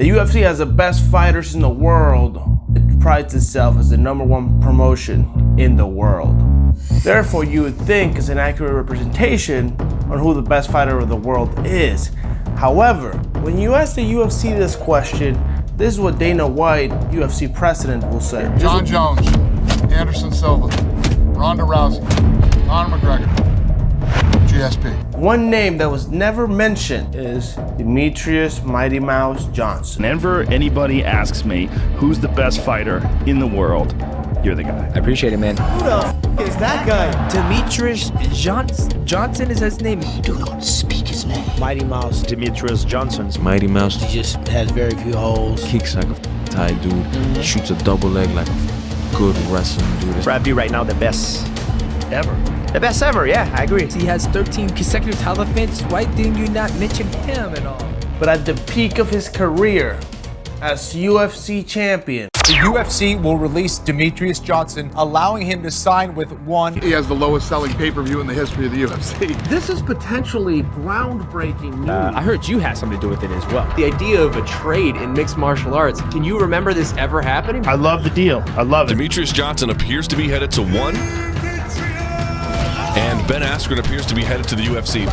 The UFC has the best fighters in the world. It prides itself as the #1 promotion in the world. Therefore, you would think it's an accurate representation on who the best fighter of the world is. However, when you ask the UFC this question, this is what Dana White, UFC president, will say. John Jones, Anderson Silva, Ronda Rousey, Conor McGregor, GSP. One name that was never mentioned is Demetrious Mighty Mouse Johnson. Whenever anybody asks me who's the best fighter in the world, you're the guy. I appreciate it, man. Who the f is that guy? Demetrious Johnson is his name. Do not speak his name. Mighty Mouse. Demetrious Johnson's Mighty Mouse. He just has very few holes. Kicks like a Thai dude. Shoots a double leg like a good wrestling dude. Probably right now the best ever. The best ever, yeah, I agree. He has 13 consecutive title defenses. Why didn't you not mention him at all? But at the peak of his career as UFC champion, the UFC will release Demetrious Johnson, allowing him to sign with one. He has the lowest selling pay-per-view in the history of the UFC. This is potentially groundbreaking news. I heard you had something to do with it as well. The idea of a trade in mixed martial arts, can you remember this ever happening? I love the deal. I love it. Demetrious Johnson appears to be headed to one, and Ben Askren appears to be headed to the UFC.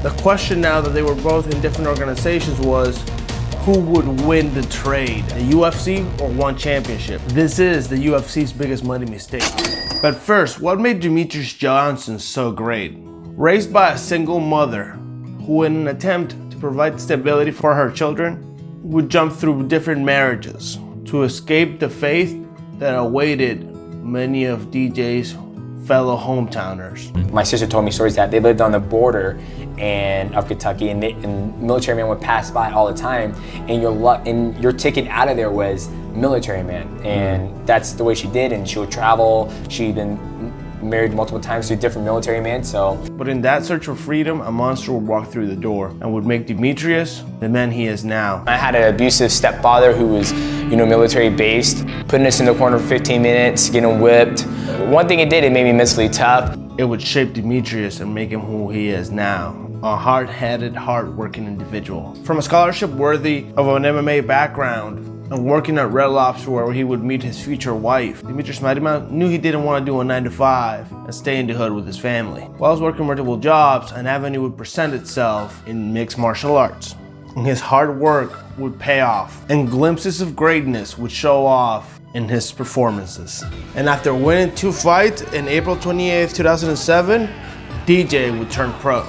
the question now that they were both in different organizations was, who would win the trade, the UFC or one championship? This is the UFC's biggest money mistake. But first, what made Demetrious Johnson so great? Raised by a single mother who, in an attempt to provide stability for her children, would jump through different marriages to escape the fate that awaited many of DJ's fellow hometowners. My sister told me stories that they lived on the border of Kentucky, and military men would pass by all the time, and your ticket out of there was military man, and that's the way she did, and she would travel. She'd been married multiple times to different military men, so. But in that search for freedom, a monster would walk through the door and would make Demetrious the man he is now. I had an abusive stepfather who was, military based, putting us in the corner for 15 minutes, getting whipped. One thing it did, it made me mentally tough. It would shape Demetrious and make him who he is now. A hard-headed, hard-working individual. From a scholarship worthy of an MMA background and working at Red Lobster where he would meet his future wife, Demetrious Mighty Mouse knew he didn't want to do a 9-to-5 and stay in the hood with his family. While he was working multiple jobs, an avenue would present itself in mixed martial arts. And his hard work would pay off, and glimpses of greatness would show off in his performances. And after winning 2 fights in April 28th, 2007, DJ would turn pro.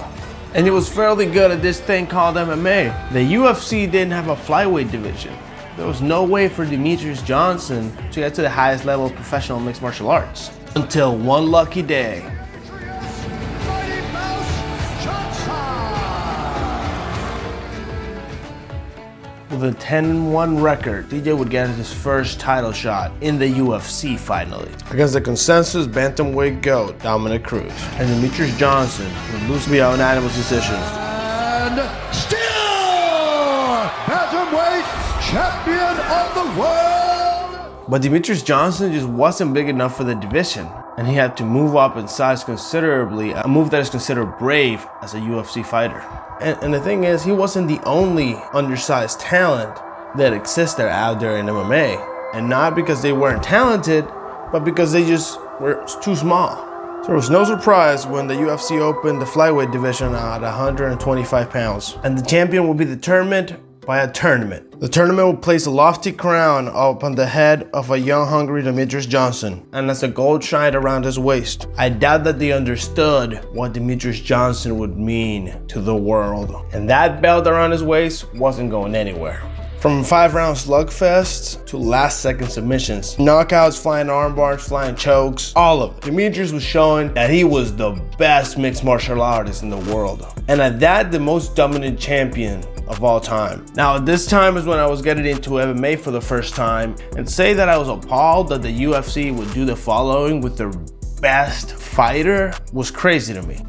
And he was fairly good at this thing called MMA. The UFC didn't have a flyweight division. There was no way for Demetrious Johnson to get to the highest level of professional mixed martial arts. Until one lucky day. With a 10-1 record, DJ would get his first title shot in the UFC finally, against the consensus bantamweight GOAT, Dominic Cruz. And Demetrious Johnson would lose via unanimous decision. And still bantamweight champion of the world! But Demetrious Johnson just wasn't big enough for the division, and he had to move up in size considerably, a move that is considered brave as a UFC fighter. And the thing is, he wasn't the only undersized talent that existed out there in MMA. And not because they weren't talented, but because they just were too small. So there was no surprise when the UFC opened the flyweight division at 125 pounds. And the champion would be determined by a tournament. The tournament would place a lofty crown upon the head of a young, hungry Demetrious Johnson, and as the gold shined around his waist. I doubt that they understood what Demetrious Johnson would mean to the world. And that belt around his waist wasn't going anywhere. From 5-round slugfests to last-second submissions, knockouts, flying armbars, flying chokes, all of it. Demetrious was showing that he was the best mixed martial artist in the world. And at that, the most dominant champion of all time. Now, at this time is when I was getting into MMA for the first time, and say that I was appalled that the UFC would do the following with their best fighter was crazy to me.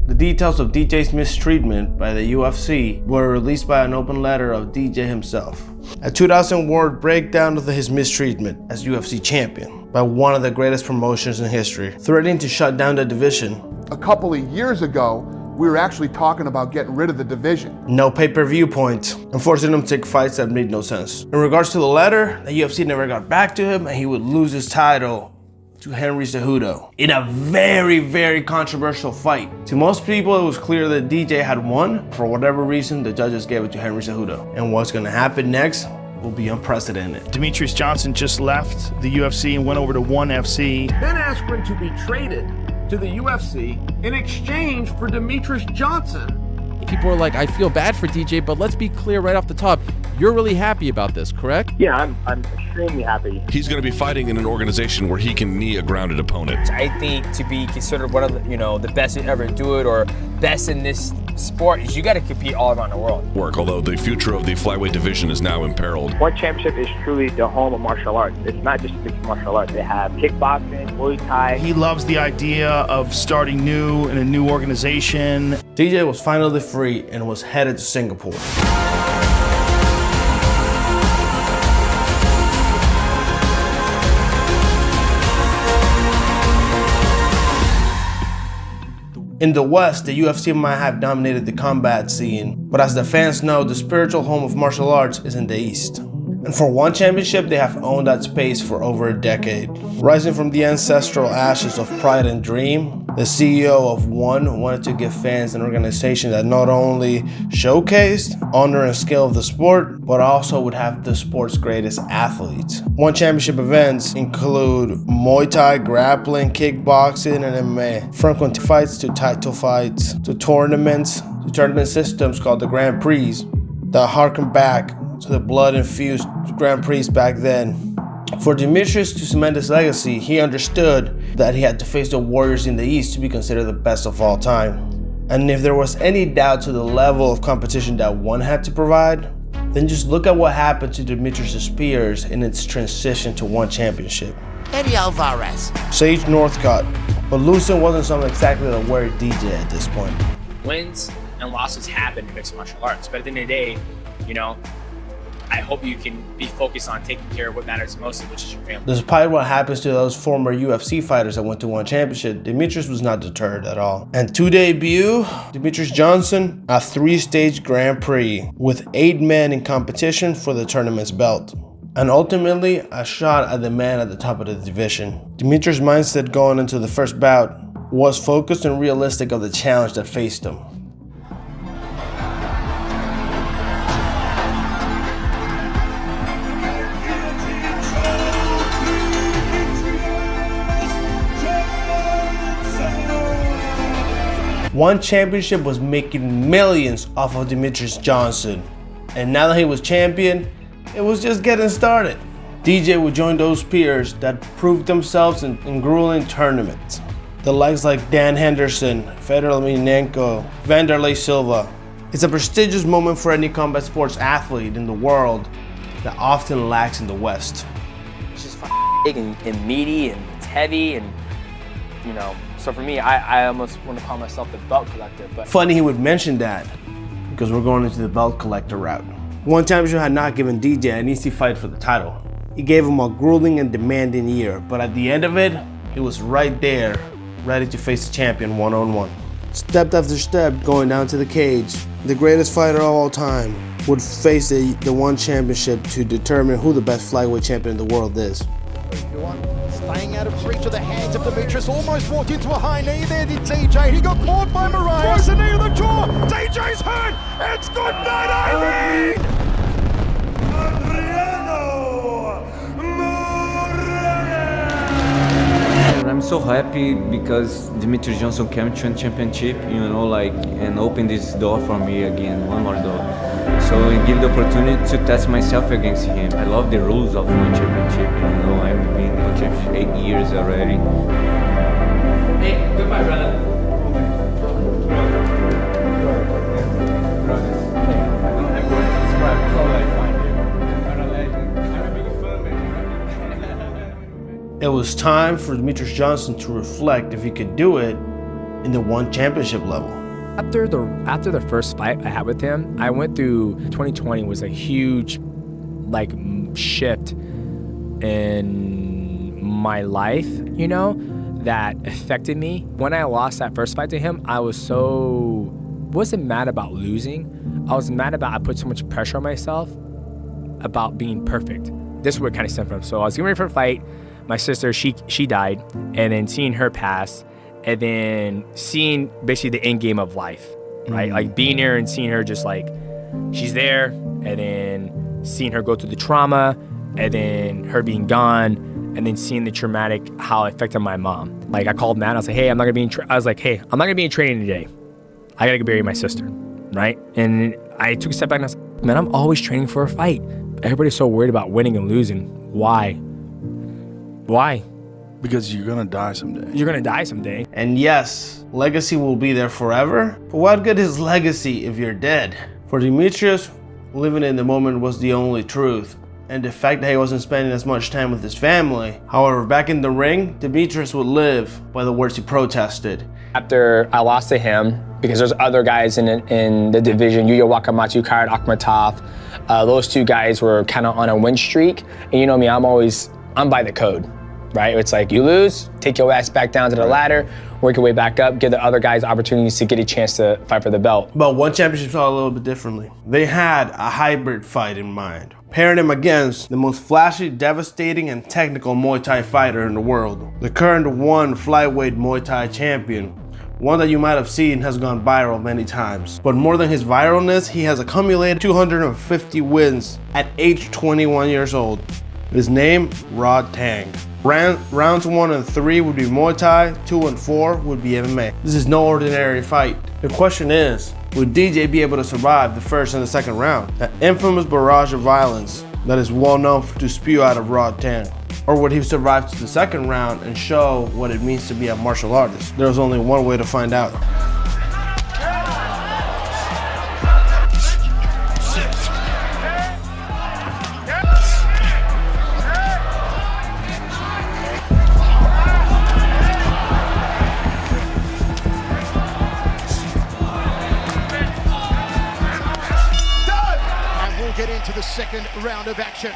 The details of DJ's mistreatment by the UFC were released by an open letter of DJ himself. A 2,000-word breakdown of his mistreatment as UFC champion by one of the greatest promotions in history, threatening to shut down the division. A couple of years ago, we were actually talking about getting rid of the division. No pay-per-view points, and forcing him to take fights that made no sense. In regards to the letter, the UFC never got back to him, and he would lose his title to Henry Cejudo in a very, very controversial fight. To most people, it was clear that DJ had won. For whatever reason, the judges gave it to Henry Cejudo. And what's gonna happen next will be unprecedented. Demetrious Johnson just left the UFC and went over to ONE FC. Ben Askren to be traded to the UFC in exchange for Demetrious Johnson. People are like, I feel bad for DJ, but let's be clear right off the top. You're really happy about this, correct? Yeah, I'm extremely happy. He's going to be fighting in an organization where he can knee a grounded opponent. I think to be considered one of the, the best to ever do it or best in this sport is you got to compete all around the world. Although the future of the flyweight division is now imperiled. ONE Championship is truly the home of martial arts. It's not just mixed martial arts. They have kickboxing, Muay Thai. He loves the idea of starting new in a new organization. DJ was finally free and was headed to Singapore. In the West, the UFC might have dominated the combat scene, but as the fans know, the spiritual home of martial arts is in the East. And for ONE Championship, they have owned that space for over a decade. Rising from the ancestral ashes of Pride and Dream, the CEO of ONE wanted to give fans an organization that not only showcased honor and skill of the sport, but also would have the sport's greatest athletes. ONE Championship events include Muay Thai, grappling, kickboxing, and MMA. From fights to title fights, to tournament systems called the Grand Prix that harken back to the blood-infused Grand Prix back then. For Demetrious to cement his legacy, he understood that he had to face the warriors in the East to be considered the best of all time. And if there was any doubt to the level of competition that ONE had to provide, then just look at what happened to Demetrious' peers in its transition to ONE Championship. Eddie Alvarez. Sage Northcutt, but losing wasn't something exactly to worry DJ at this point. Wins and losses happen in mixed martial arts, but at the end of the day, I hope you can be focused on taking care of what matters most, which is your family. Despite what happens to those former UFC fighters that went to ONE Championship, Demetrious was not deterred at all. And to debut, Demetrious Johnson, a 3-stage Grand Prix with 8 men in competition for the tournament's belt. And ultimately, a shot at the man at the top of the division. Demetrious' mindset going into the first bout was focused and realistic of the challenge that faced him. ONE Championship was making millions off of Demetrious Johnson. And now that he was champion, it was just getting started. DJ would join those peers that proved themselves in grueling tournaments. The likes like Dan Henderson, Fedor Emelianenko, Vanderlei Silva. It's a prestigious moment for any combat sports athlete in the world that often lacks in the West. It's just big and meaty and it's heavy and, So for me, I almost want to call myself the belt collector. But funny he would mention that because we're going into the belt collector route. ONE Championship had not given DJ an easy fight for the title. He gave him a grueling and demanding year, but at the end of it, he was right there, ready to face the champion one-on-one. Step after step, going down to the cage, the greatest fighter of all time would face the ONE Championship to determine who the best flyweight champion in the world is. Staying out of reach of the hands of Demetrious, almost walked into a high knee there, did DJ. He got caught by Mariah. Twice a knee to the jaw. DJ's hurt. It's good night, Irene! I'm so happy because Demetrious Johnson came to a championship, and opened this door for me again, one more door. So it gave the opportunity to test myself against him. I love the rules of ONE Championship, I've been in ONE Championship 8 years already. Hey, goodbye, brother. It was time for Demetrious Johnson to reflect if he could do it in the ONE Championship level. After the first fight I had with him, I went through 2020 was a huge shift in my life, that affected me. When I lost that first fight to him, I wasn't mad about losing. I was mad about I put so much pressure on myself about being perfect. This is where it kind of stemmed from. So I was getting ready for a fight. My sister, she died, and then seeing her pass, and then seeing basically the end game of life, right? Like being there and seeing her just like, she's there, and then seeing her go through the trauma, and then her being gone, and then seeing the traumatic, how it affected my mom. Like I called Matt, I was like, hey, I'm not gonna be in training today. I gotta go bury my sister, right? And I took a step back and I was like, man, I'm always training for a fight. Everybody's so worried about winning and losing. Why? Why? Because you're gonna die someday. You're gonna die someday. And yes, legacy will be there forever. But what good is legacy if you're dead? For Demetrious, living in the moment was the only truth. And the fact that he wasn't spending as much time with his family. However, back in the ring, Demetrious would live by the words he protested. After I lost to him, because there's other guys in the division, Yuya Wakamatsu, Kairat Akhmatov, those two guys were kind of on a win streak. And you know me, I'm by the code, right? It's like you lose, take your ass back down to the ladder, work your way back up, give the other guys opportunities to get a chance to fight for the belt. But one championship saw a little bit differently. They had a hybrid fight in mind, pairing him against the most flashy, devastating, and technical Muay Thai fighter in the world. The current one flyweight Muay Thai champion, one that you might have seen has gone viral many times. But more than his viralness, he has accumulated 250 wins at age 21 years old. His name, Rod Tang. Rounds 1 and 3 would be Muay Thai, 2 and 4 would be MMA. This is no ordinary fight. The question is, would DJ be able to survive the first and the second round? That infamous barrage of violence that is well known to spew out of Rod Tang. Or would he survive to the second round and show what it means to be a martial artist? There's only one way to find out. And we'll get into the second round of action.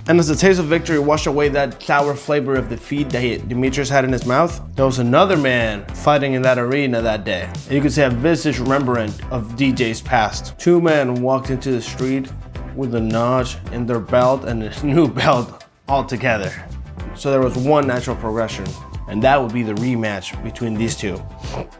And as the taste of victory washed away that sour flavor of defeat that Demetrious had in his mouth, there was another man fighting in that arena that day. And you could say a visage remembrance of DJ's past. Two men walked into the street with a notch in their belt and a new belt altogether. So there was one natural progression, and that would be the rematch between these two.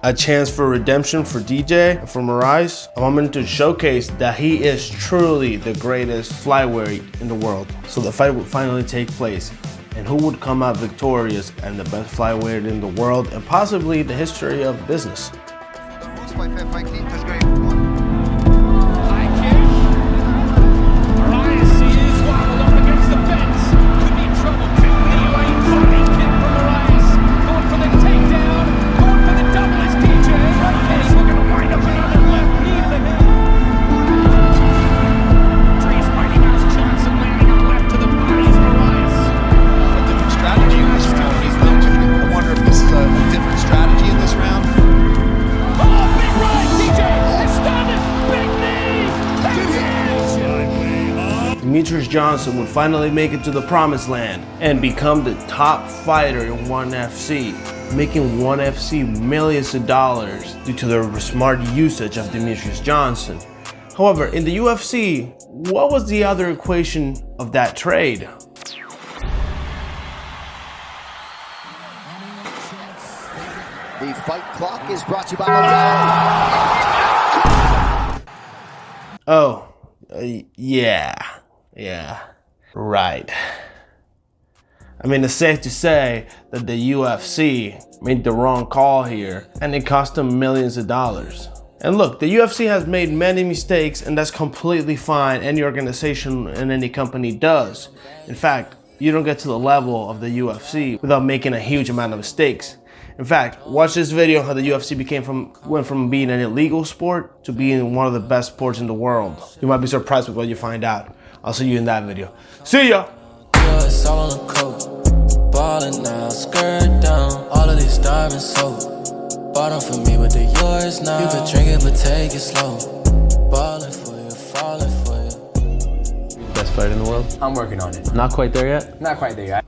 A chance for redemption for DJ and for Moraes, a moment to showcase that he is truly the greatest flyweight in the world. So the fight would finally take place, and who would come out victorious and the best flyweight in the world and possibly the history of business. Demetrious Johnson would finally make it to the promised land and become the top fighter in ONE FC, making ONE FC millions of dollars due to the smart usage of Demetrious Johnson. However, in the UFC, what was the other equation of that trade? The fight clock is brought to you by Modelo. Oh, yeah, right. I mean, it's safe to say that the UFC made the wrong call here, and it cost them millions of dollars. And look, the UFC has made many mistakes, and that's completely fine. Any organization and any company does. In fact, you don't get to the level of the UFC without making a huge amount of mistakes. In fact, watch this video on how the UFC went from being an illegal sport to being one of the best sports in the world. You might be surprised with what you find out. I'll see you in that video. See ya! Ballin' now, skirt down, all of these diamonds sold. Bought them for me, but they're yours now. You could drink it, but take it slow. Ballin' for you, falling for you. Best fighter in the world? I'm working on it. Not quite there yet? Not quite there yet.